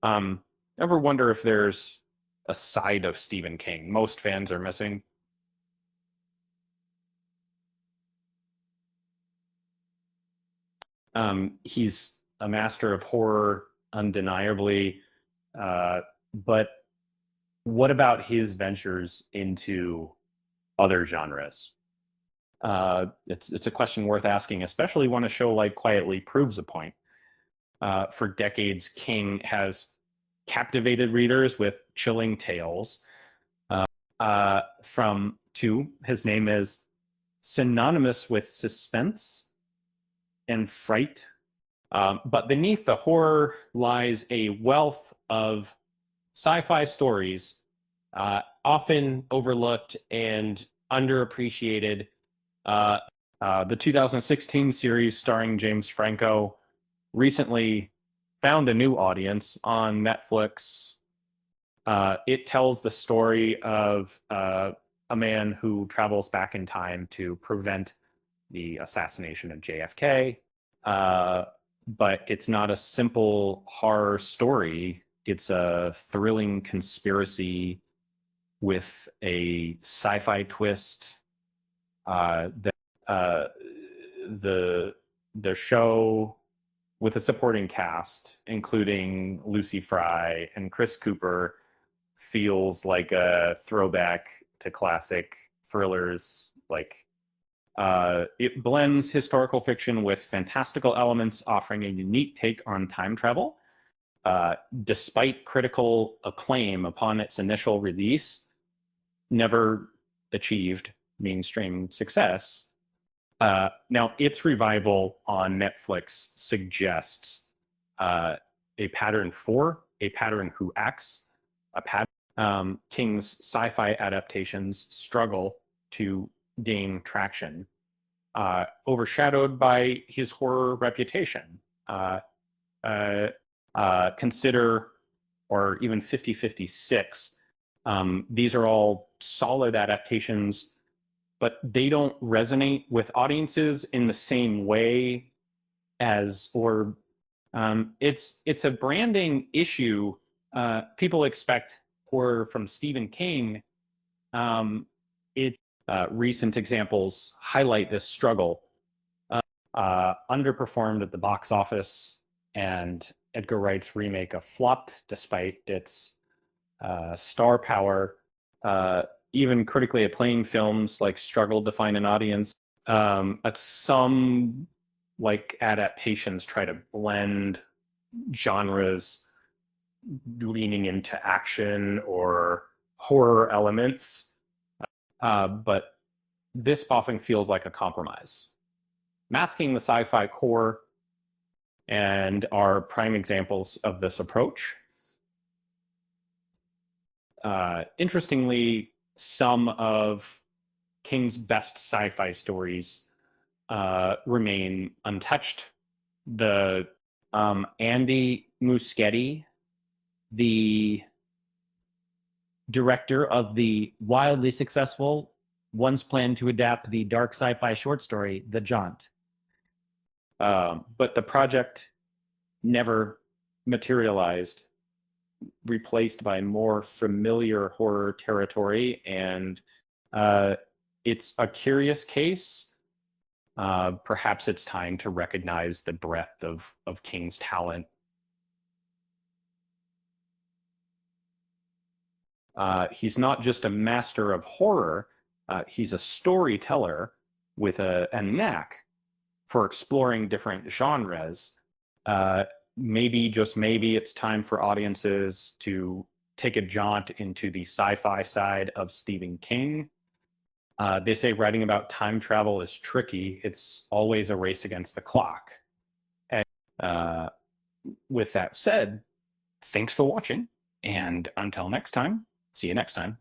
Ever wonder if there's a side of Stephen King most fans are missing? He's a master of horror, undeniably. But what about his ventures into other genres? It's a question worth asking, especially when a show like Quietly proves a point. For decades, King has captivated readers with chilling tales. From two, his name is synonymous with suspense and fright. But beneath the horror lies a wealth of sci-fi stories, often overlooked and underappreciated. Uh, the 2016 series starring James Franco recently found a new audience on Netflix. It tells the story of a man who travels back in time to prevent the assassination of JFK. Uh, but it's not a simple horror story. It's a thrilling conspiracy with a sci-fi twist. That the the show with a supporting cast, including Lucy Fry and Chris Cooper, feels like a throwback to classic thrillers. It blends historical fiction with fantastical elements, offering a unique take on time travel. Despite critical acclaim upon its initial release, never achieved mainstream success. Now, its revival on Netflix suggests uh, a pattern who acts, a pattern. King's sci-fi adaptations struggle to gain traction, overshadowed by his horror reputation. Uh, uh, Consider, or even 5056. These are all solid adaptations, but they don't resonate with audiences in the same way as, or it's a branding issue. People expect horror from Stephen King. Um, it Recent examples highlight this struggle. Underperformed at the box office, and Edgar Wright's remake of flopped despite its star power. Even critically acclaimed films like struggled to find an audience. At some like adaptations try to blend genres, leaning into action or horror elements, but this often feels like a compromise. Masking the sci-fi core and are prime examples of this approach. Interestingly, some of King's best sci-fi stories remain untouched. The Andy Muschietti, the director of the wildly successful, once planned to adapt the dark sci-fi short story, The Jaunt. But the project never materialized, replaced by more familiar horror territory. And it's a curious case. Perhaps it's time to recognize the breadth of King's talent. He's not just a master of horror, he's a storyteller with a knack for exploring different genres. Maybe, just maybe, it's time for audiences to take a jaunt into the sci-fi side of Stephen King. They say writing about time travel is tricky. It's always a race against the clock. And with that said, thanks for watching. And until next time, see you next time.